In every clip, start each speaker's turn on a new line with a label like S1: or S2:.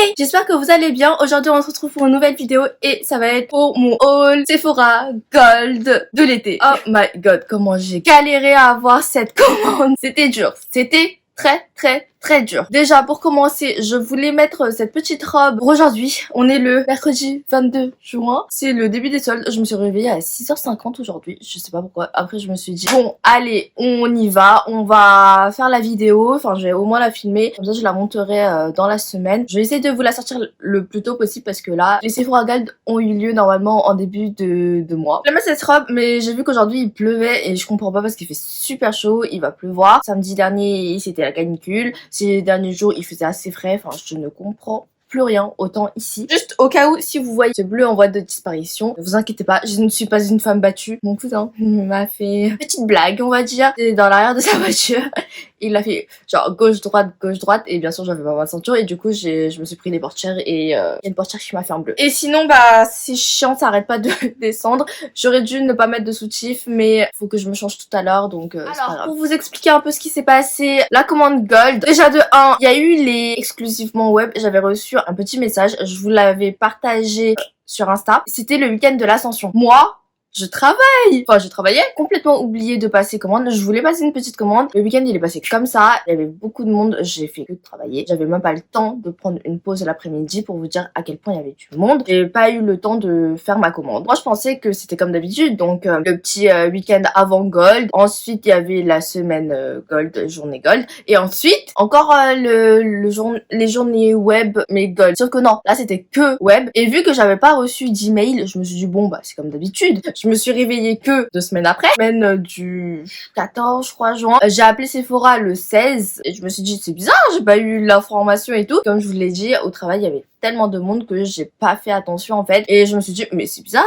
S1: Hey, j'espère que vous allez bien. Aujourd'hui on se retrouve pour une nouvelle vidéo et ça va être pour mon haul Sephora Gold de l'été. Oh my god, comment j'ai galéré à avoir cette commande. C'était dur, c'était très dur. Déjà pour commencer, je voulais mettre cette petite robe pour aujourd'hui. On est le mercredi 22 juin. C'est le début des soldes. Je me suis réveillée à 6h50 aujourd'hui. Je sais pas pourquoi. Après je me suis dit bon allez on y va. On va faire la vidéo. Enfin je vais au moins la filmer. Comme ça je la monterai dans la semaine. Je vais essayer de vous la sortir le plus tôt possible parce que là les Sephora Gold ont eu lieu normalement en début de mois. J'aime cette robe mais j'ai vu qu'aujourd'hui il pleuvait et je comprends pas parce qu'il fait super chaud. Il va pleuvoir. Samedi dernier c'était la canicule. Ces derniers jours, il faisait assez frais. Enfin, je ne comprends plus rien, autant ici. Juste au cas où, si vous voyez ce bleu en voie de disparition, ne vous inquiétez pas, je ne suis pas une femme battue. Mon cousin m'a fait une petite blague, on va dire, dans l'arrière de sa voiture. Il a fait genre gauche droite et bien sûr j'avais pas ma ceinture et du coup je me suis pris les portières et il y a une portière qui m'a fait un bleu. Et sinon bah c'est chiant, ça arrête pas de descendre. J'aurais dû ne pas mettre de soutif mais faut que je me change tout à l'heure donc c'est pas grave. Pour vous expliquer un peu ce qui s'est passé, la commande Gold. Déjà de 1, il y a eu les exclusivement web, j'avais reçu un petit message, je vous l'avais partagé sur Insta. C'était le week-end de l'Ascension. Moi je travaille. Enfin, je travaillais. Complètement oublié de passer commande. Je voulais passer une petite commande. Le week-end, il est passé comme ça. Il y avait beaucoup de monde. J'ai fait que de travailler. J'avais même pas le temps de prendre une pause l'après-midi pour vous dire à quel point il y avait du monde. J'ai pas eu le temps de faire ma commande. Moi, je pensais que c'était comme d'habitude. Donc, le petit week-end avant Gold. Ensuite, il y avait la semaine Gold, journée Gold. Et ensuite, encore les journées web, mais Gold. Sauf que non, là, c'était que web. Et vu que j'avais pas reçu d'email, je me suis dit, bon, bah, c'est comme d'habitude. Je me suis réveillée que 2 semaines après, semaine du 14 je crois juin. J'ai appelé Sephora le 16 et je me suis dit c'est bizarre, j'ai pas eu l'information et tout. Comme je vous l'ai dit, au travail il y avait tellement de monde que j'ai pas fait attention en fait et je me suis dit mais c'est bizarre,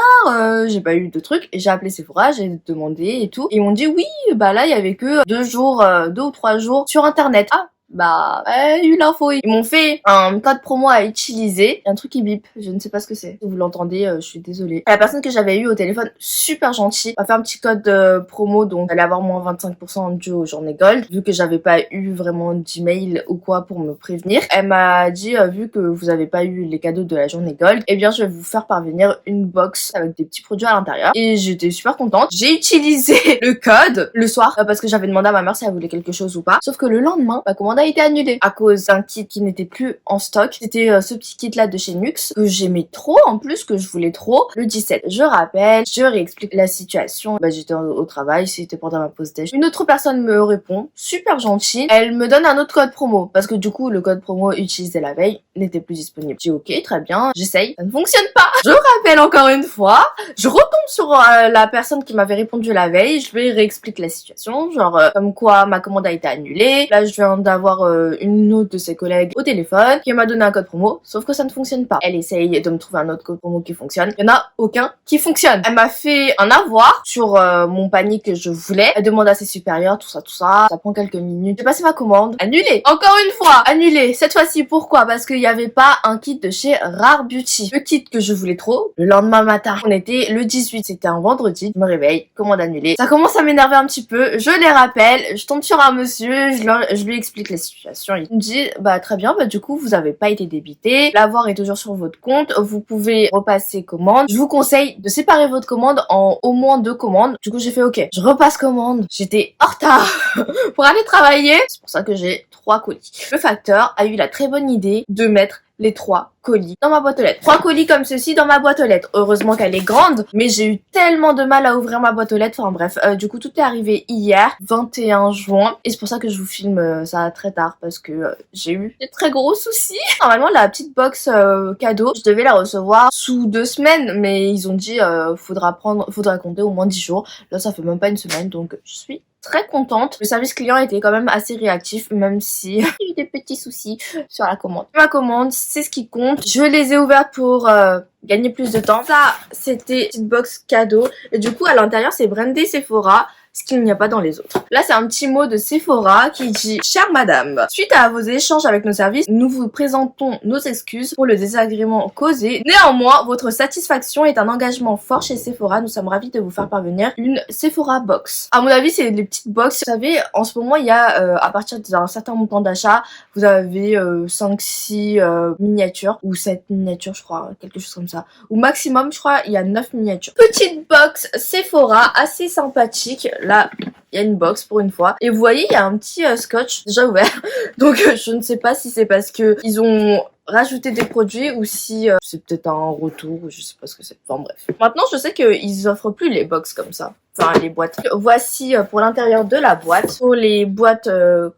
S1: j'ai pas eu de truc et j'ai appelé Sephora, j'ai demandé et tout et ils m'ont dit oui bah là il y avait que 2 ou 3 jours sur internet. Ah bah, eu l'info. Ils m'ont fait un code promo à utiliser. Un truc qui bip. Je ne sais pas ce que c'est. Si vous l'entendez, je suis désolée. La personne que j'avais eu au téléphone, super gentille, m'a fait un petit code promo. Donc, elle allait avoir moins 25% dû aux journées Gold. Vu que j'avais pas eu vraiment d'email ou quoi pour me prévenir. Elle m'a dit, vu que vous avez pas eu les cadeaux de la journée Gold, eh bien, je vais vous faire parvenir une box avec des petits produits à l'intérieur. Et j'étais super contente. J'ai utilisé le code le soir parce que j'avais demandé à ma mère si elle voulait quelque chose ou pas. Sauf que le lendemain, ma commande a été annulée à cause d'un kit qui n'était plus en stock. C'était ce petit kit là de chez Nux que j'aimais trop en plus, que je voulais trop. Le 17, je rappelle, je réexplique la situation. Bah j'étais au travail, c'était pendant ma pause déj. Une autre personne me répond, super gentille. Elle me donne un autre code promo parce que du coup le code promo utilisé la veille n'était plus disponible. J'ai ok, très bien, j'essaye. Ça ne fonctionne pas. Je rappelle encore une fois, je retombe sur la personne qui m'avait répondu la veille. Je lui réexplique la situation, genre comme quoi ma commande a été annulée. Là je viens d'avoir une autre de ses collègues au téléphone qui m'a donné un code promo, sauf que ça ne fonctionne pas. Elle essaye de me trouver un autre code promo qui fonctionne. Il n'y en a aucun qui fonctionne. Elle m'a fait un avoir sur mon panier que je voulais. Elle demande à ses supérieurs, tout ça. Ça prend quelques minutes. J'ai passé ma commande. Annulée. Encore une fois, annulée. Cette fois-ci, pourquoi? Parce qu'il n'y avait pas un kit de chez Rare Beauty. Le kit que je voulais trop. Le lendemain matin, on était le 18. C'était un vendredi. Je me réveille. Commande annulée. Ça commence à m'énerver un petit peu. Je les rappelle. Je tombe sur un monsieur. Je lui explique la situation. Il me dit bah très bien, bah du coup vous avez pas été débité, l'avoir est toujours sur votre compte, vous pouvez repasser commande. Je vous conseille de séparer votre commande en au moins 2 commandes. Du coup j'ai fait ok, je repasse commande. J'étais en retard pour aller travailler. C'est pour ça que j'ai 3 colis. Le facteur a eu la très bonne idée de mettre les 3 colis dans ma boîte aux lettres. 3 colis comme ceci dans ma boîte aux lettres. Heureusement qu'elle est grande, mais j'ai eu tellement de mal à ouvrir ma boîte aux lettres. Enfin bref, du coup tout est arrivé hier, 21 juin. Et c'est pour ça que je vous filme ça très tard, parce que j'ai eu des très gros soucis. Normalement la petite box cadeau, je devais la recevoir sous 2 semaines, mais ils ont dit faudra compter au moins 10 jours. Là ça fait même pas une semaine, donc je suis très contente. Le service client était quand même assez réactif, même si il y a eu des petits soucis sur la commande. Ma commande, c'est ce qui compte. Je les ai ouvertes pour gagner plus de temps. Ça, c'était une petite box cadeau. Et du coup, à l'intérieur, c'est brandé Sephora. ce qu'il n'y a pas dans les autres. Là, c'est un petit mot de Sephora qui dit: chère madame, suite à vos échanges avec nos services, nous vous présentons nos excuses pour le désagrément causé. Néanmoins, votre satisfaction est un engagement fort chez Sephora. Nous sommes ravis de vous faire parvenir une Sephora Box. À mon avis, c'est les petites box. Vous savez, en ce moment, il y a à partir d'un certain montant d'achat, vous avez 5-6 miniatures ou 7 miniatures, je crois, quelque chose comme ça. Ou maximum, je crois, il y a 9 miniatures. Petite box Sephora assez sympathique. Là, il y a une box pour une fois. Et vous voyez, il y a un petit scotch déjà ouvert. Donc je ne sais pas si c'est parce que ils ont rajouté des produits ou si c'est peut-être un retour ou je sais pas ce que c'est. Enfin bref. Maintenant, je sais qu'ils offrent plus les box comme ça. Enfin les boîtes. Voici pour l'intérieur de la boîte. Pour les boîtes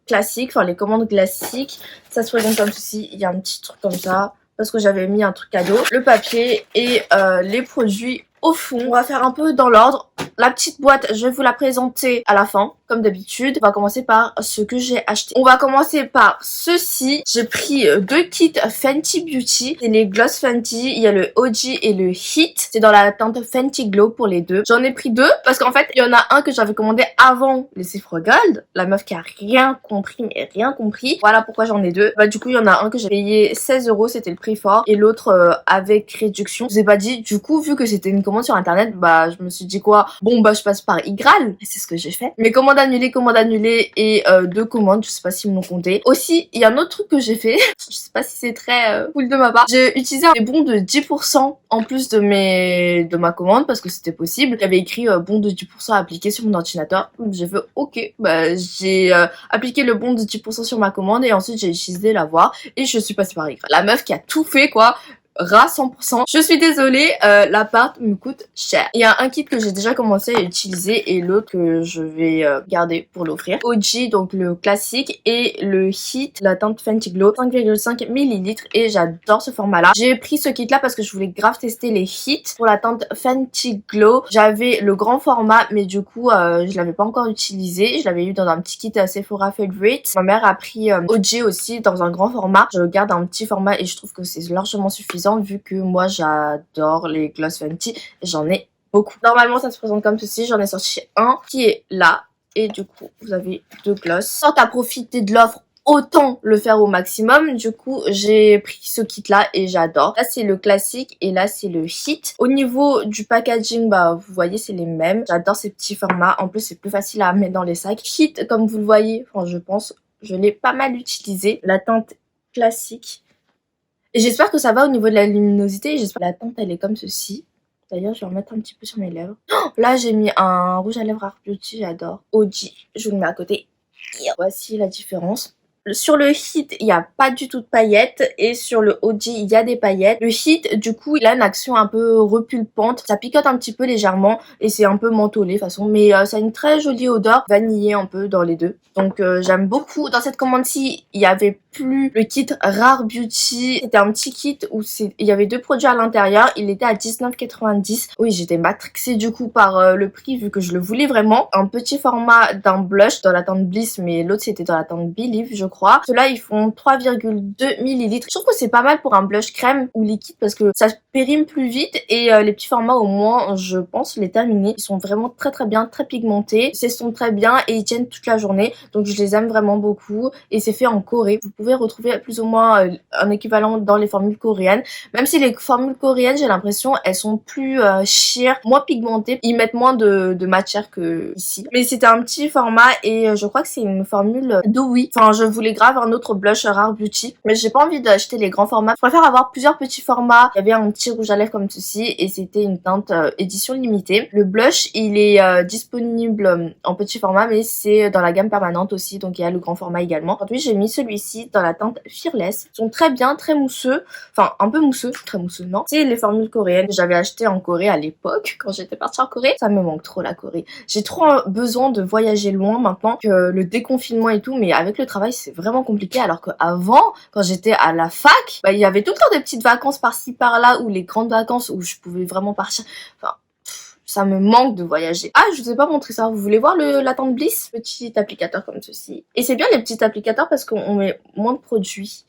S1: classiques, enfin les commandes classiques, ça se présente comme ceci. Il y a un petit truc comme ça parce que j'avais mis un truc cadeau. Le papier et les produits au fond. On va faire un peu dans l'ordre. La petite boîte, je vais vous la présenter à la fin, comme d'habitude. On va commencer par ce que j'ai acheté. On va commencer par ceci. J'ai pris 2 kits Fenty Beauty. C'est les Gloss Fenty. Il y a le OG et le Heat. C'est dans la teinte Fenty Glow pour les deux. J'en ai pris 2 parce qu'en fait, il y en a un que j'avais commandé avant les Sephora Gold. La meuf qui a rien compris, mais rien compris. Voilà pourquoi j'en ai 2. Bah du coup, il y en a un que j'ai payé 16 €, c'était le prix fort. Et l'autre avec réduction. Je vous ai pas dit, du coup, vu que c'était une commande sur internet, bah je me suis dit quoi? Bon bah je passe par Igral, et c'est ce que j'ai fait. Mes commandes annulées et 2 commandes, je sais pas s'ils me l'ont compté. Aussi, il y a un autre truc que j'ai fait, je sais pas si c'est très cool de ma part. J'ai utilisé des bons de 10% en plus de ma commande parce que c'était possible. Il y avait écrit bon de 10% appliqué sur mon ordinateur. J'ai fait ok, bah j'ai appliqué le bon de 10% sur ma commande et ensuite j'ai utilisé la voie et je suis passée par Igral. La meuf qui a tout fait quoi. Ras 100%. Je suis désolée, l'appart me coûte cher. Il y a un kit que j'ai déjà commencé à utiliser et l'autre que je vais garder pour l'offrir. OG, donc le classique, et le Heat, la teinte Fenty Glow, 5,5 ml et j'adore ce format-là. J'ai pris ce kit-là parce que je voulais grave tester les Heat. Pour la teinte Fenty Glow, j'avais le grand format, mais du coup, je l'avais pas encore utilisé. Je l'avais eu dans un petit kit Sephora Favorite. Ma mère a pris OG aussi dans un grand format. Je garde un petit format et je trouve que c'est largement suffisant vu que moi j'adore les Gloss Fenty, j'en ai beaucoup. Normalement ça se présente comme ceci, j'en ai sorti un qui est là et du coup vous avez 2 gloss. Tant qu'à profiter de l'offre, autant le faire au maximum. Du coup j'ai pris ce kit là et j'adore. Là c'est le classique et là c'est le Heat. Au niveau du packaging, bah vous voyez c'est les mêmes. J'adore ces petits formats, en plus c'est plus facile à mettre dans les sacs. Heat, comme vous le voyez, enfin je pense, je l'ai pas mal utilisé. La teinte classique. Et j'espère que ça va au niveau de la luminosité. J'espère que la teinte elle est comme ceci. D'ailleurs, je vais en mettre un petit peu sur mes lèvres. Oh, là, j'ai mis un rouge à lèvres Art Beauty, j'adore. OG, je vous le mets à côté. Voici la différence. Sur le Heat, il n'y a pas du tout de paillettes et sur le OG, il y a des paillettes. Le Heat, du coup, il a une action un peu repulpante. Ça picote un petit peu légèrement et c'est un peu mentholé de toute façon. Mais ça a une très jolie odeur vanillée un peu dans les deux. Donc j'aime beaucoup. Dans cette commande-ci, il y avait plus le kit Rare Beauty. C'était un petit kit où il y avait 2 produits à l'intérieur. Il était à 19,90 €. Oui, j'étais matrixée du coup par le prix vu que je le voulais vraiment. Un petit format d'un blush dans la teinte Bliss, mais l'autre c'était dans la teinte Believe, je crois. Ceux-là, ils font 3,2 ml. Je trouve que c'est pas mal pour un blush crème ou liquide parce que ça périme plus vite et les petits formats au moins, je pense les terminer. Ils sont vraiment très très bien, très pigmentés. Ils s'estompent très bien et ils tiennent toute la journée. Donc je les aime vraiment beaucoup et c'est fait en Corée. Vous pouvez retrouver plus ou moins un équivalent dans les formules coréennes. Même si les formules coréennes, j'ai l'impression, elles sont plus sheer, moins pigmentées. Ils mettent moins de matière que ici. Mais c'était un petit format et je crois que c'est une formule Dewy. Enfin, je voulais grave un autre blush Rare Beauty, mais j'ai pas envie d'acheter les grands formats. Je préfère avoir plusieurs petits formats. Il y avait un petit rouge à lèvres comme ceci et c'était une teinte édition limitée. Le blush, il est disponible en petit format, mais c'est dans la gamme permanente aussi, donc il y a le grand format également. Aujourd'hui, j'ai mis celui-ci dans la teinte Fearless. Ils sont très bien, très mousseux. Enfin, un peu mousseux, très mousseux, non. C'est les formules coréennes que j'avais acheté en Corée à l'époque, quand j'étais partie en Corée. Ça me manque trop la Corée. J'ai trop besoin de voyager loin maintenant que le déconfinement et tout, mais avec le travail, c'est vraiment compliqué. Alors qu'avant, quand j'étais à la fac, bah, il y avait tout le temps des petites vacances par-ci par-là ou les grandes vacances où je pouvais vraiment partir. Enfin, ça me manque de voyager. Ah, je vous ai pas montré ça. Vous voulez voir la teinte Bliss? Petit applicateur comme ceci. Et c'est bien les petits applicateurs parce qu'on met moins de produits.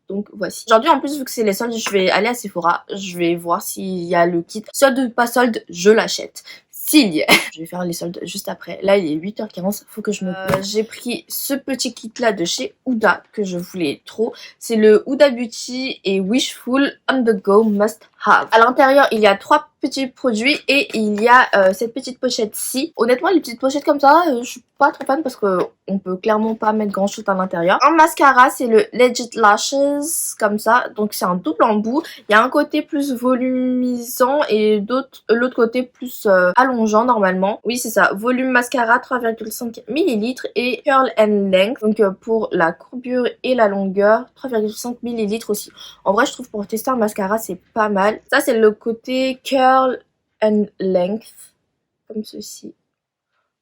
S1: Donc voici. Aujourd'hui en plus vu que c'est les soldes, je vais aller à Sephora. Je vais voir s'il y a le kit. Solde ou pas solde, je l'achète. style. Je vais faire les soldes juste après. Là il est 8h15, faut que je me... j'ai pris ce petit kit là de chez Huda que je voulais trop. C'est le Huda Beauty et Wishful On The Go Must Have. À l'intérieur il y a 3 petits produits et il y a cette petite pochette-ci. Honnêtement les petites pochettes comme ça, je suis pas trop fan parce que on peut clairement pas mettre grand chose à l'intérieur. Un mascara, c'est le Legit Lashes comme ça, donc c'est un double embout. Il y a un côté plus volumisant et l'autre côté plus allongeant normalement. Oui c'est ça, volume mascara 3,5 ml et curl and length, donc pour la courbure et la longueur 3,5 ml aussi. En vrai je trouve pour tester un mascara c'est pas mal. Ça c'est le côté curl and length comme ceci.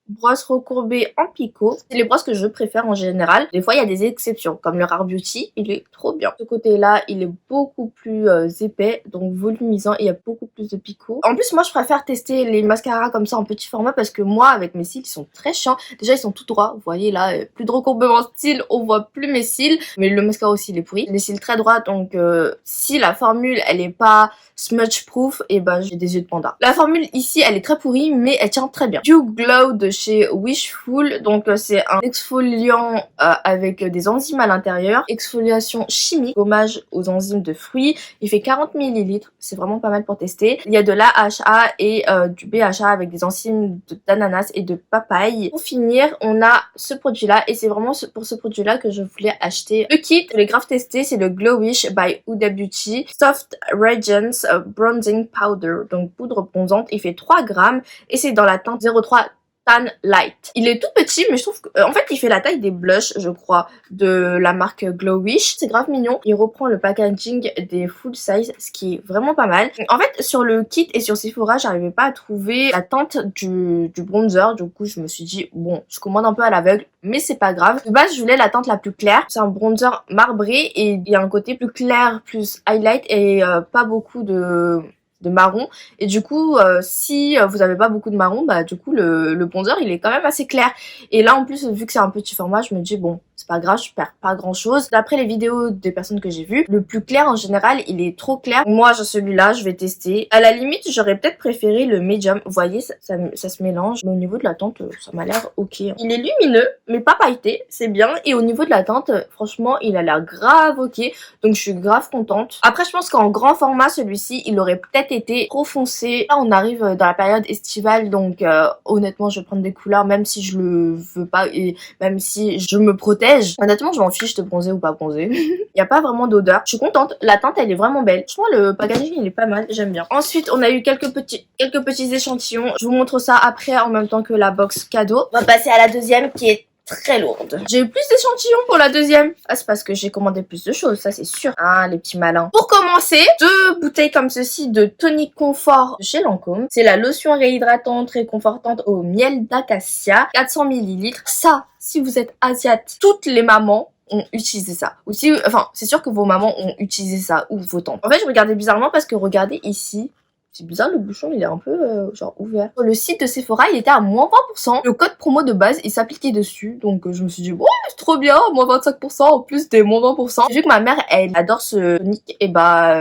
S1: Brosse recourbée en picot. C'est les brosses que je préfère en général. Des fois, il y a des exceptions, comme le Rare Beauty, il est trop bien. Ce côté-là, il est beaucoup plus épais, donc volumisant, et il y a beaucoup plus de picots. En plus, moi, je préfère tester les mascaras comme ça en petit format, parce que moi, avec mes cils, ils sont très chiants. Déjà, ils sont tout droits. Vous voyez, là, plus de recourbement de cils, on voit plus mes cils. Mais le mascara aussi, il est pourri. Les cils très droits, donc si la formule, elle est pas smudge proof, et ben j'ai des yeux de panda. La formule ici, elle est très pourrie, mais elle tient très bien. Dew Glow de chez Wishful, donc c'est un exfoliant avec des enzymes à l'intérieur, exfoliation chimique, gommage aux enzymes de fruits. Il fait 40 ml, c'est vraiment pas mal pour tester. Il y a de l'AHA et du BHA avec des enzymes d'ananas et de papaye. Pour finir, on a ce produit-là et c'est vraiment pour ce produit-là que je voulais acheter le kit. Je l'ai grave testé, c'est le Glowish by Huda Beauty Soft Radiance Bronzing Powder, donc poudre bronzante. Il fait 3 grammes et c'est dans la teinte 03 Tan Light. Il est tout petit mais je trouve en fait il fait la taille des blushs je crois de la marque Glowish. C'est grave mignon. Il reprend le packaging des full size, ce qui est vraiment pas mal. En fait sur le kit et sur Sephora j'arrivais pas à trouver la teinte du bronzer. Du coup je me suis dit bon je commande un peu à l'aveugle mais c'est pas grave. De base je voulais la teinte la plus claire. C'est un bronzer marbré et il y a un côté plus clair, plus highlight et pas beaucoup de marron, et du coup si vous avez pas beaucoup de marron, bah du coup le bronzer il est quand même assez clair. Et là en plus vu que c'est un petit format, je me dis bon c'est pas grave, je perds pas grand chose. D'après les vidéos des personnes que j'ai vues, le plus clair en général il est trop clair. Moi j'ai celui-là, je vais tester. À la limite j'aurais peut-être préféré le medium. Vous voyez ça se mélange, mais au niveau de la teinte ça m'a l'air ok. Il est lumineux mais pas pailleté, c'est bien. Et au niveau de la teinte franchement il a l'air grave ok, donc je suis grave contente. Après je pense qu'en grand format celui-ci il aurait peut-être été trop foncé. Là on arrive dans la période estivale, donc honnêtement je vais prendre des couleurs même si je le veux pas et même si je me protège. Honnêtement je m'en fiche de bronzer ou pas bronzer. Il n'y a pas vraiment d'odeur. Je suis contente, la teinte elle est vraiment belle. Franchement le packaging il est pas mal, j'aime bien. Ensuite on a eu quelques petits échantillons. Je vous montre ça après en même temps que la box cadeau. On va passer à la deuxième qui est très lourde. J'ai eu plus d'échantillons pour la deuxième. Ah c'est parce que j'ai commandé plus de choses, ça c'est sûr. Ah les petits malins. Pour commencer, 2 bouteilles comme ceci de tonic confort de chez Lancôme. C'est la lotion réhydratante réconfortante au miel d'acacia, 400 ml. Ça, si vous êtes asiate, toutes les mamans ont utilisé ça. Ou si, enfin c'est sûr que vos mamans ont utilisé ça ou vos tantes. En fait je regardais bizarrement parce que regardez ici. C'est bizarre, le bouchon il est un peu genre ouvert. Sur le site de Sephora il était à moins 20%. Le code promo de base il s'appliquait dessus. Donc je me suis dit ouais c'est trop bien, moins 25% en plus des moins 20%. J'ai vu que ma mère elle adore ce tonic. Et bah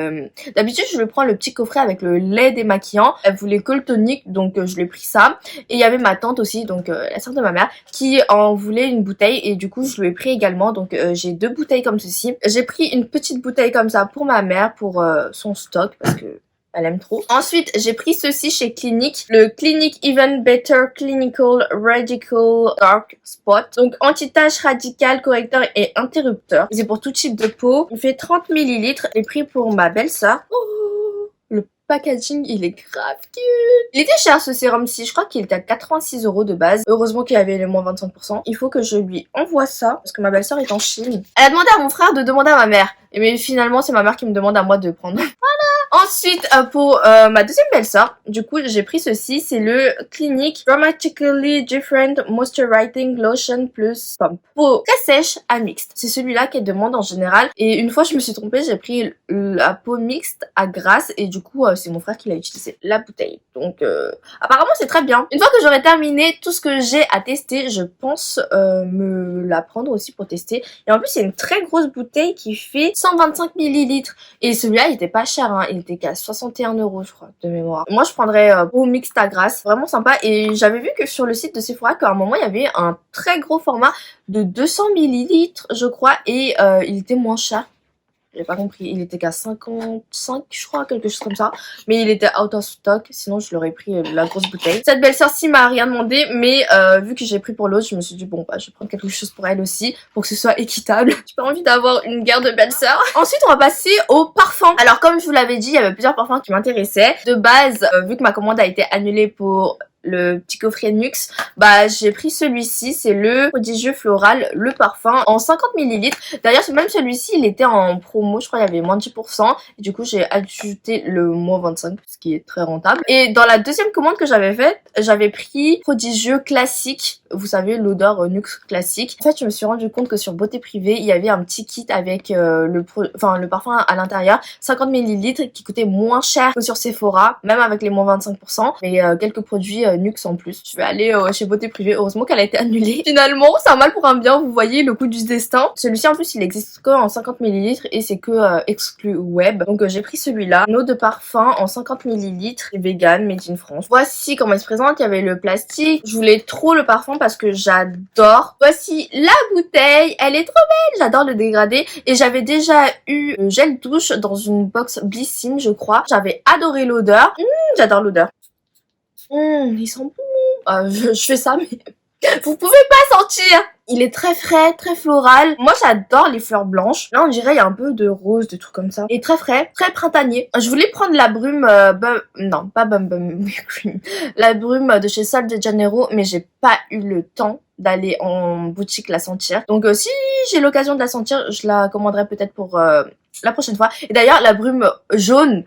S1: d'habitude je lui prends le petit coffret avec le lait démaquillant. Elle voulait que le tonic donc je lui ai pris ça. Et il y avait ma tante aussi, donc la sœur de ma mère, qui en voulait une bouteille. Et du coup je lui ai pris également. Donc j'ai 2 bouteilles comme ceci. J'ai pris une petite bouteille comme ça pour ma mère, pour son stock parce que elle aime trop. Ensuite, j'ai pris ceci chez Clinique, le Clinique Even Better Clinical Radical Dark Spot. Donc anti-tache radicale, correcteur et interrupteur. C'est pour tout type de peau. Il fait 30 ml. J'ai pris pour ma belle-sœur. Oh, le packaging il est grave cute. Il était cher ce sérum-ci, je crois qu'il était à 86 € de base. Heureusement qu'il y avait les moins 25%. Il faut que je lui envoie ça parce que ma belle-sœur est en Chine. Elle a demandé à mon frère de demander à ma mère. Mais finalement c'est ma mère qui me demande à moi de prendre. Ensuite, pour ma deuxième belle-sœur, du coup, j'ai pris ceci. C'est le Clinique Dramatically Different Moisturizing Lotion Plus Pump. Peau très sèche à mixte. C'est celui-là qu'elle demande en général. Et une fois, je me suis trompée, j'ai pris la peau mixte à grasse. Et du coup, c'est mon frère qui l'a utilisé. La bouteille. Donc, apparemment, c'est très bien. Une fois que j'aurai terminé tout ce que j'ai à tester, je pense me la prendre aussi pour tester. Et en plus, c'est une très grosse bouteille qui fait 125 ml. Et celui-là, il était pas cher, hein. Il il était qu'à 61 € je crois de mémoire. Moi je prendrais au Mixta Grass, vraiment sympa. Et j'avais vu que sur le site de Sephora qu'à un moment il y avait un très gros format de 200 millilitres je crois et il était moins cher. J'ai pas compris, il était qu'à 55 je crois, quelque chose comme ça, mais il était out of stock, sinon je l'aurais pris la grosse bouteille. Cette belle-sœur-ci m'a rien demandé, mais vu que j'ai pris pour l'autre, je me suis dit bon bah je vais prendre quelque chose pour elle aussi, pour que ce soit équitable. J'ai pas envie d'avoir une guerre de belles-sœurs. Ensuite on va passer au parfum. Alors comme je vous l'avais dit, il y avait plusieurs parfums qui m'intéressaient. De base, vu que ma commande a été annulée pour le petit coffret Nuxe, bah j'ai pris celui-ci, c'est le prodigieux floral, le parfum en 50 ml. D'ailleurs même celui-ci il était en promo, je crois il y avait moins de 10% et du coup j'ai ajouté le moins 25 ce qui est très rentable. Et dans la deuxième commande que j'avais faite, j'avais pris prodigieux classique, vous savez l'odeur Nuxe classique. En fait je me suis rendu compte que sur Beauté Privée il y avait un petit kit avec le parfum à l'intérieur, 50 ml qui coûtait moins cher que sur Sephora, même avec les moins 25%, mais quelques produits Nuxe en plus. Je vais aller chez Beauté Privée, heureusement qu'elle a été annulée. Finalement, c'est un mal pour un bien, vous voyez le coup du destin. Celui-ci en plus il existe que en 50 ml et c'est que exclu web. Donc j'ai pris celui-là, une eau de parfum en 50 ml, vegan, made in France. Voici comment il se présente, il y avait le plastique. Je voulais trop le parfum parce que j'adore. Voici la bouteille, elle est trop belle, j'adore le dégradé et j'avais déjà eu le gel douche dans une box Blissim je crois. J'avais adoré l'odeur, j'adore l'odeur. Ils sont bons. Je fais ça, mais vous pouvez pas sentir. Il est très frais, très floral. Moi, j'adore les fleurs blanches. Là, on dirait il y a un peu de rose, des trucs comme ça. Et très frais, très printanier. Je voulais prendre la brume, non, pas Bum Cream. La brume de chez Sol de Janeiro, mais j'ai pas eu le temps d'aller en boutique la sentir. Donc, si j'ai l'occasion de la sentir, je la commanderai peut-être pour la prochaine fois. Et d'ailleurs, la brume jaune,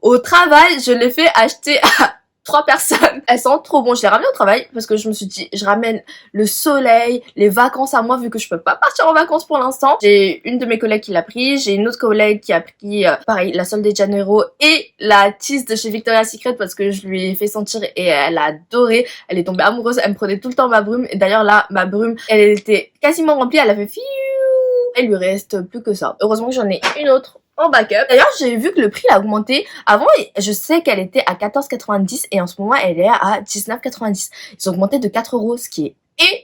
S1: au travail, je l'ai fait acheter à 3 personnes. Elles sentent trop bon. Je l'ai ramenée au travail parce que je me suis dit, je ramène le soleil, les vacances à moi vu que je peux pas partir en vacances pour l'instant. J'ai une de mes collègues qui l'a pris. J'ai une autre collègue qui a pris, pareil, la Sol de Janeiro et la tease de chez Victoria's Secret parce que je lui ai fait sentir et elle a adoré. Elle est tombée amoureuse. Elle me prenait tout le temps ma brume. Et d'ailleurs là, ma brume, elle était quasiment remplie. Elle a fait fiou. Il lui reste plus que ça. Heureusement que j'en ai une autre en backup. D'ailleurs, j'ai vu que le prix a augmenté. Avant, je sais qu'elle était à 14,90 et en ce moment, elle est à 19,90. Ils ont augmenté de 4 €, ce qui est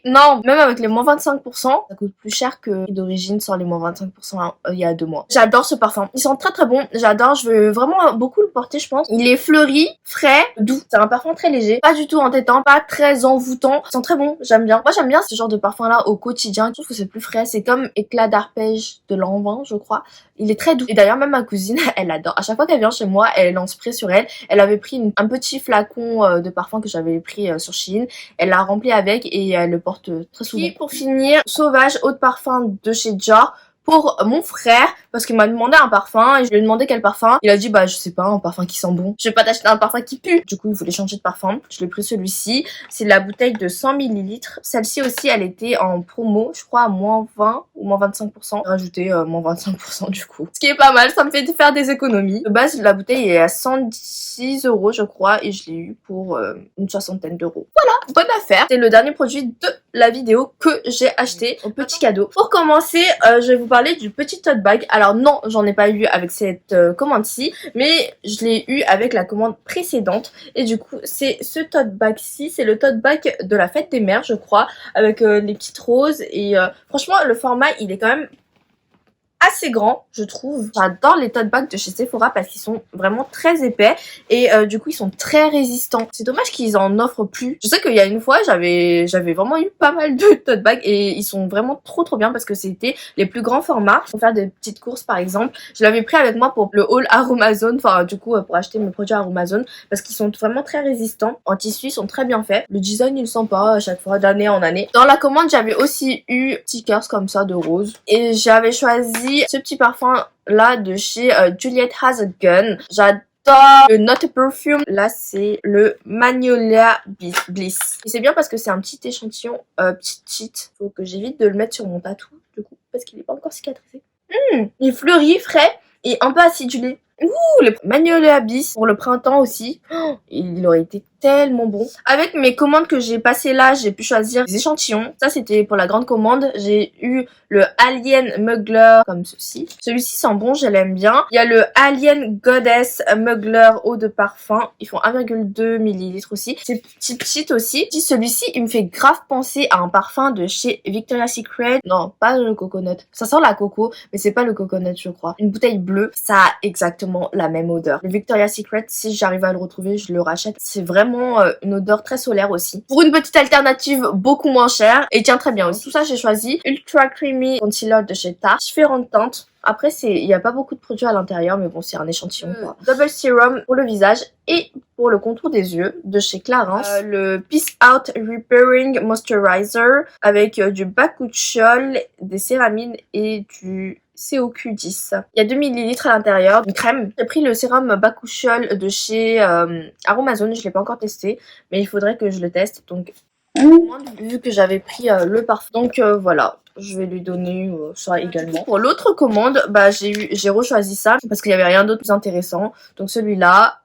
S1: énorme. Même avec les moins 25%, ça coûte plus cher que le prix d'origine sans les moins 25% il y a 2 mois. J'adore ce parfum. Ils sont très très bons. J'adore. Je veux vraiment beaucoup le porter, je pense. Il est fleuri, frais, doux. C'est un parfum très léger. Pas du tout entêtant, pas très envoûtant. Ils sont très bons. J'aime bien. Moi, j'aime bien ce genre de parfum-là au quotidien. Je trouve que c'est plus frais. C'est comme éclat d'arpège de Lanvin, je crois. Il est très doux. Et d'ailleurs, même ma cousine, elle adore. À chaque fois qu'elle vient chez moi, elle en spray sur elle. Elle avait pris un petit flacon de parfum que j'avais pris sur Shein. Elle l'a rempli avec et elle le porte très souvent. Et pour finir, Sauvage eau de parfum de chez Dior pour mon frère parce qu'il m'a demandé un parfum et je lui ai demandé quel parfum. Il a dit bah je sais pas, un parfum qui sent bon. Je vais pas t'acheter un parfum qui pue. Du coup il voulait changer de parfum. Je lui ai pris celui-ci. C'est la bouteille de 100 ml. Celle-ci aussi elle était en promo, je crois à moins 20 ou moins 25%. J'ai rajouté moins 25% du coup. Ce qui est pas mal, ça me fait faire des économies. De base la bouteille est à 110 € je crois et je l'ai eu pour une soixantaine d'euros. Voilà, bonne affaire. C'est le dernier produit de la vidéo que j'ai acheté au petit cadeau. Pour commencer, je vais vous parler du petit tote bag. Alors non, j'en ai pas eu avec cette commande-ci, mais je l'ai eu avec la commande précédente. Et du coup, c'est ce tote bag-ci, c'est le tote bag de la fête des mères, je crois, avec les petites roses. Et franchement, le format, il est quand même assez grand, je trouve. J'adore les tote bags de chez Sephora parce qu'ils sont vraiment très épais et du coup ils sont très résistants. C'est dommage qu'ils en offrent plus. Je sais qu'il y a une fois j'avais vraiment eu pas mal de tote bags et ils sont vraiment trop bien parce que c'était les plus grands formats pour faire des petites courses par exemple. Je l'avais pris avec moi pour le haul Aromazone, enfin du coup pour acheter mes produits Aromazone parce qu'ils sont vraiment très résistants. En tissu ils sont très bien faits. Le design il sent pas à chaque fois d'année en année. Dans la commande j'avais aussi eu stickers comme ça de rose et j'avais choisi ce petit parfum là de chez Juliette Has a Gun. J'adore le Not a Perfume. Là c'est le Magnolia Bliss. Et c'est bien parce que c'est un petit échantillon, petit cheat. Faut que j'évite de le mettre sur mon tatou du coup parce qu'il est pas encore cicatrisé. Il est fleuri, frais et un peu acidulé. Ouh, le Magnolia Bliss pour le printemps aussi. Oh, il aurait été tellement bon. Avec mes commandes que j'ai passées là, j'ai pu choisir des échantillons. Ça, c'était pour la grande commande. J'ai eu le Alien Muggler comme ceci. Celui-ci sent bon, je l'aime bien. Il y a le Alien Goddess Muggler eau de parfum. Ils font 1,2 ml aussi. C'est petit aussi. Celui-ci, il me fait grave penser à un parfum de chez Victoria's Secret. Non, pas le coconut. Ça sent la coco, mais c'est pas le coconut, je crois. Une bouteille bleue, ça a exactement la même odeur. Le Victoria's Secret, si j'arrive à le retrouver, je le rachète. C'est vraiment une odeur très solaire aussi. Pour une petite alternative beaucoup moins chère et tient très bien aussi. Tout ça, j'ai choisi Ultra Creamy Concealer de chez Tarte. Différentes teintes. Après, il n'y a pas beaucoup de produits à l'intérieur, mais bon, c'est un échantillon quoi. Double Serum pour le visage et pour le contour des yeux de chez Clarins. Le Peace Out Repairing Moisturizer avec du bakuchiol, des céramines et du COQ10. Il y a 2 ml à l'intérieur, une crème. J'ai pris le sérum bakuchiol de chez Aromazone, je l'ai pas encore testé, mais il faudrait que je le teste. Donc, vu que j'avais pris le parfum. Donc voilà, je vais lui donner ça également. Pour l'autre commande, bah j'ai rechoisi ça parce qu'il y avait rien d'autre plus intéressant. Donc celui-là,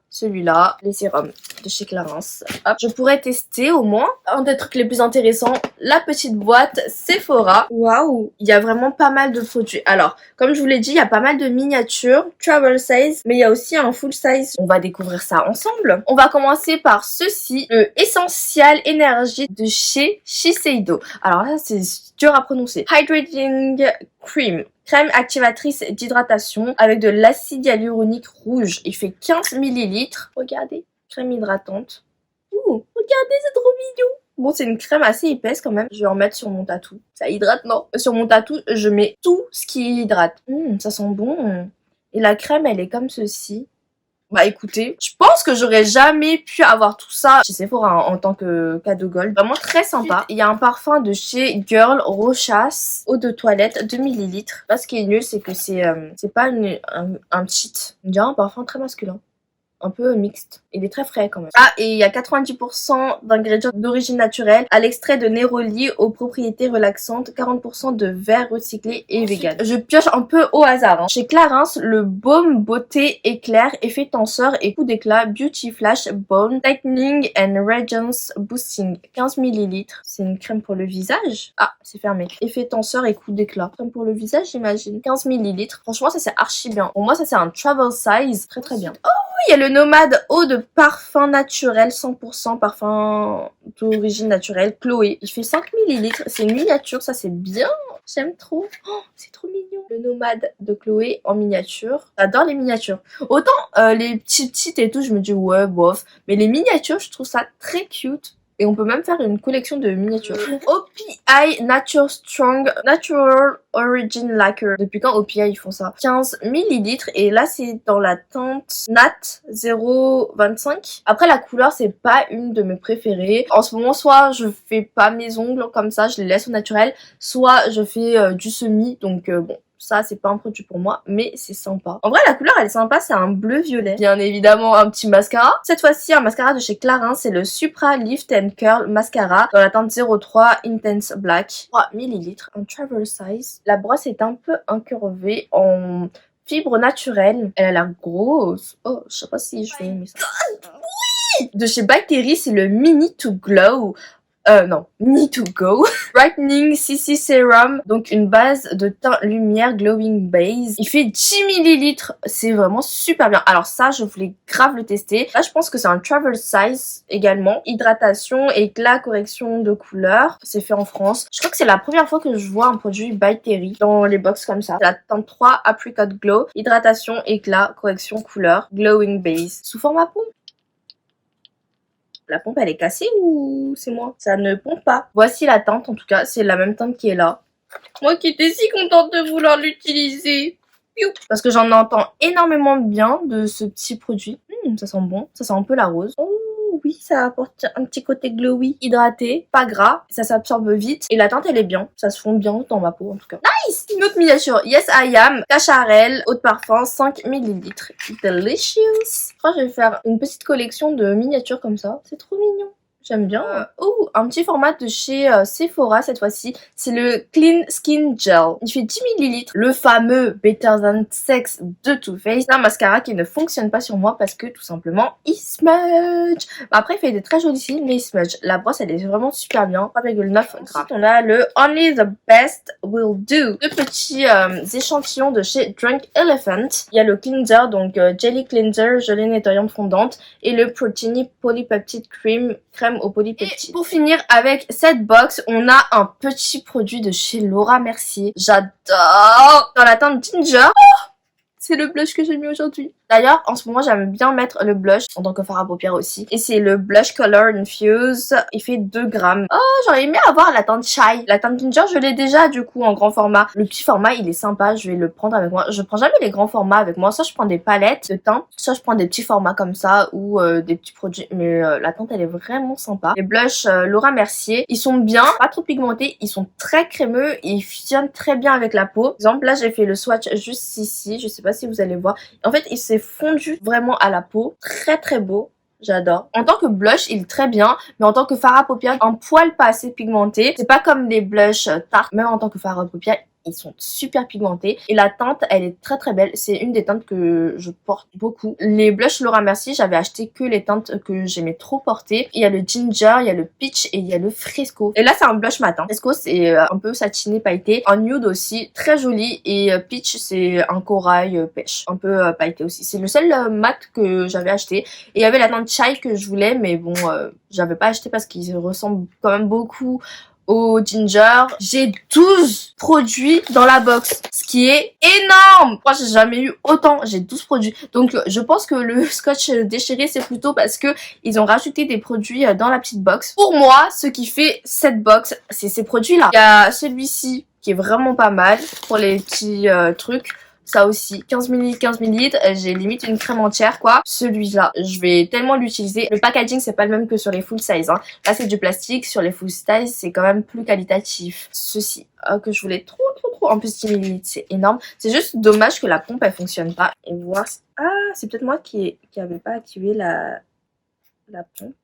S1: les sérums de chez Clarins. Hop. Je pourrais tester au moins un des trucs les plus intéressants, la petite boîte Sephora. Waouh, il y a vraiment pas mal de produits. Alors, comme je vous l'ai dit, il y a pas mal de miniatures, travel size, mais il y a aussi un full size. On va découvrir ça ensemble. On va commencer par ceci, le Essential Energy de chez Shiseido. Alors là, c'est dur à prononcer. Hydrating Cream. Crème activatrice d'hydratation avec de l'acide hyaluronique rouge. Il fait 15 ml. Regardez, crème hydratante. Ouh, regardez, c'est trop mignon. Bon, c'est une crème assez épaisse quand même. Je vais en mettre sur mon tatou. Ça hydrate, non? Sur mon tatou, je mets tout ce qui hydrate. Ça sent bon. Et la crème, elle est comme ceci. Bah écoutez, je pense que j'aurais jamais pu avoir tout ça chez Sephora en tant que cadeau gold. Vraiment très sympa. Il y a un parfum de chez Girl Rochas, eau de toilette, 2 ml. Là, ce qui est nul, c'est que c'est pas un cheat. On dirait un parfum très masculin. Un peu mixte. Il est très frais quand même. Ah, et il y a 90% d'ingrédients d'origine naturelle, à l'extrait de Neroli aux propriétés relaxantes, 40% de verre recyclé et vegan. Je pioche un peu au hasard. Chez Clarins, le baume beauté éclair, effet tenseur et coup d'éclat, Beauty Flash Bone, Tightening and Radiance Boosting, 15 ml. C'est une crème pour le visage. Ah, c'est fermé. Effet tenseur et coup d'éclat. Crème pour le visage, j'imagine. 15 ml. Franchement, ça c'est archi bien. Pour moi, ça c'est un travel size. Très très bien. Oh, il y a le Nomade eau de parfum naturel, 100% parfum d'origine naturelle, Chloé. Il fait 5 ml, c'est une miniature, ça c'est bien, j'aime trop. Oh, c'est trop mignon. Le Nomade de Chloé en miniature. J'adore les miniatures. Autant les petites et tout, je me dis ouais, bof. Mais les miniatures, je trouve ça très cute. Et on peut même faire une collection de miniatures. OPI Nature Strong Natural Origin Lacquer. Depuis quand OPI ils font ça? 15 ml. Et là c'est dans la teinte Nat 025. Après la couleur c'est pas une de mes préférées. En ce moment soit je fais pas mes ongles comme ça, je les laisse au naturel. Soit je fais du semi. Donc bon. Ça, c'est pas un produit pour moi, mais c'est sympa. En vrai, la couleur, elle est sympa, c'est un bleu-violet. Bien évidemment, un petit mascara. Cette fois-ci, un mascara de chez Clarins, c'est le Supra Lift and Curl Mascara dans la teinte 03 Intense Black. 3 ml, un travel size. La brosse est un peu incurvée en fibre naturelle. Elle a l'air grosse. Oh, je sais pas si je vais aimer ça. Oui! De chez By Terry, c'est le Mini to Glow. Non, Need to Go. Brightening CC Serum, donc une base de teint lumière glowing base. Il fait 10 ml, c'est vraiment super bien. Alors ça, je voulais grave le tester. Là, je pense que c'est un travel size également. Hydratation, éclat, correction de couleur. C'est fait en France. Je crois que c'est la première fois que je vois un produit By Terry dans les box comme ça. La teinte 3 Apricot Glow. Hydratation, éclat, correction, couleur, glowing base. Sous format pompe. La pompe elle est cassée ou c'est moi? Ça ne pompe pas. Voici la teinte en tout cas, c'est la même teinte qui est là. Moi qui étais si contente de vouloir l'utiliser. Parce que j'en entends énormément de bien de ce petit produit. Ça sent bon, ça sent un peu la rose. Oh oui, ça apporte un petit côté glowy, hydraté, pas gras, ça s'absorbe vite. Et la teinte elle est bien, ça se fond bien dans ma peau en tout cas. Nice! Une autre miniature, Yes I Am, Cacharel, eau de parfum, 5 ml. Delicious! Je crois que je vais faire une petite collection de miniatures comme ça. C'est trop mignon. J'aime bien. Oh, un petit format de chez Sephora cette fois-ci. C'est le Clean Skin Gel. Il fait 10 ml. Le fameux Better Than Sex de Too Faced. C'est un mascara qui ne fonctionne pas sur moi parce que tout simplement il smudge. Après il fait des très jolis cils mais il smudge. La brosse elle est vraiment super bien. 3,9 grammes. Ensuite on a le Only the Best Will Do. Deux petits échantillons de chez Drunk Elephant. Il y a le cleanser donc Jelly Cleanser, gelée nettoyante fondante et le Proteiny Polypeptide Crème au polypeptide. Et pour finir avec cette box, on a un petit produit de chez Laura Mercier. J'adore! Dans la teinte Ginger. Oh, c'est le blush que j'ai mis aujourd'hui. D'ailleurs, en ce moment, j'aime bien mettre le blush en tant que fard à paupières aussi. Et c'est le Blush Color Infuse. Il fait 2 grammes. Oh, j'aurais aimé avoir la teinte Chai. La teinte Ginger, je l'ai déjà du coup en grand format. Le petit format, il est sympa. Je vais le prendre avec moi. Je prends jamais les grands formats avec moi. Soit je prends des palettes de teint, soit je prends des petits formats comme ça ou des petits produits. Mais la teinte, elle est vraiment sympa. Les blushs Laura Mercier, ils sont bien, pas trop pigmentés. Ils sont très crémeux et ils fusionnent très bien avec la peau. Par exemple, là, j'ai fait le swatch juste ici. Je sais pas si vous allez voir. En fait, il s'est fondu vraiment à la peau. Très très beau. J'adore. En tant que blush, il est très bien, mais en tant que fard à paupières, un poil pas assez pigmenté. C'est pas comme les blushs Tarte, même en tant que fard à paupières, ils sont super pigmentés. Et la teinte, elle est très très belle. C'est une des teintes que je porte beaucoup. Les blushs Laura Mercier, j'avais acheté que les teintes que j'aimais trop porter. Il y a le Ginger, il y a le Peach et il y a le Fresco. Et là, c'est un blush matin. Fresco, c'est un peu satiné, pailleté. En nude aussi, très joli. Et Peach, c'est un corail pêche. Un peu pailleté aussi. C'est le seul mat que j'avais acheté. Et il y avait la teinte Chai que je voulais, mais bon, j'avais pas acheté parce qu'il ressemble quand même beaucoup au Ginger. J'ai 12 produits dans la box, ce qui est énorme. Moi, j'ai jamais eu autant. J'ai 12 produits. Donc, je pense que le scotch déchiré, c'est plutôt parce que ils ont rajouté des produits dans la petite box. Pour moi, ce qui fait cette box, c'est ces produits-là. Il y a celui-ci qui est vraiment pas mal pour les petits trucs. Ça aussi, 15 ml, 15 ml, j'ai limite une crème entière quoi. Celui-là, je vais tellement l'utiliser. Le packaging, c'est pas le même que sur les full size. Hein. Là, c'est du plastique. Sur les full size, c'est quand même plus qualitatif. Ceci, que je voulais trop. En plus, 10 ml, c'est énorme. C'est juste dommage que la pompe, elle fonctionne pas. Et voir... Ah, c'est peut-être moi qui avait pas activé la pompe.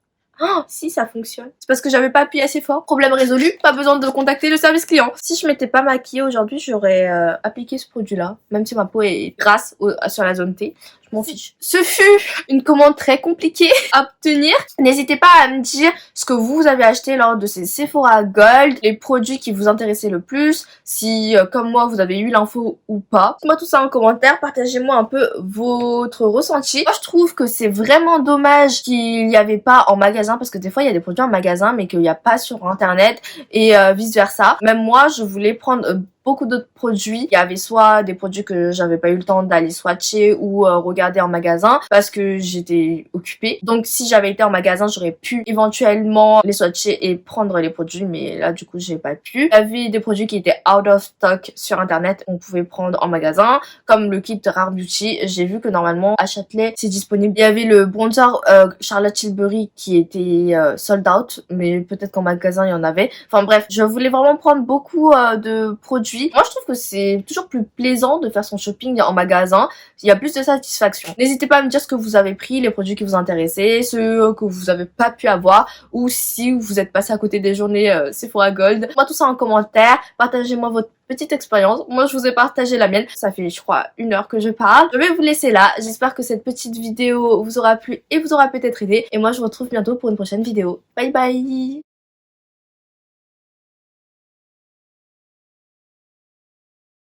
S1: Oh, si ça fonctionne. C'est parce que j'avais pas appuyé assez fort. Problème résolu, pas besoin de contacter le service client. Si je m'étais pas maquillée aujourd'hui, j'aurais appliqué ce produit-là. Même si ma peau est grasse sur la zone T. Je m'en fiche. Ce fut une commande très compliquée à obtenir. N'hésitez pas à me dire ce que vous avez acheté lors de ces Sephora Gold, les produits qui vous intéressaient le plus, si comme moi vous avez eu l'info ou pas. Dites-moi tout ça en commentaire, partagez-moi un peu votre ressenti. Moi je trouve que c'est vraiment dommage qu'il n'y avait pas en magasin parce que des fois il y a des produits en magasin mais qu'il n'y a pas sur internet et vice versa. Même moi je voulais prendre beaucoup d'autres produits. Il y avait soit des produits que j'avais pas eu le temps d'aller swatcher ou regarder en magasin parce que j'étais occupée. Donc si j'avais été en magasin, j'aurais pu éventuellement les swatcher et prendre les produits, mais là du coup j'ai pas pu. Il y avait des produits qui étaient out of stock sur internet, on pouvait prendre en magasin, comme le kit Rare Beauty. J'ai vu que normalement à Châtelet c'est disponible. Il y avait le bronzer Charlotte Tilbury qui était sold out, mais peut-être qu'en magasin il y en avait. Enfin bref, je voulais vraiment prendre beaucoup de produits. Moi je trouve que c'est toujours plus plaisant de faire son shopping en magasin, il y a plus de satisfaction. N'hésitez pas à me dire ce que vous avez pris, les produits qui vous intéressaient, ceux que vous avez pas pu avoir ou si vous êtes passé à côté des journées Sephora Gold. Moi tout ça en commentaire, partagez-moi votre petite expérience. Moi je vous ai partagé la mienne, ça fait je crois 1 heure que je parle. Je vais vous laisser là, j'espère que cette petite vidéo vous aura plu et vous aura peut-être aidé et moi je vous retrouve bientôt pour une prochaine vidéo. Bye bye.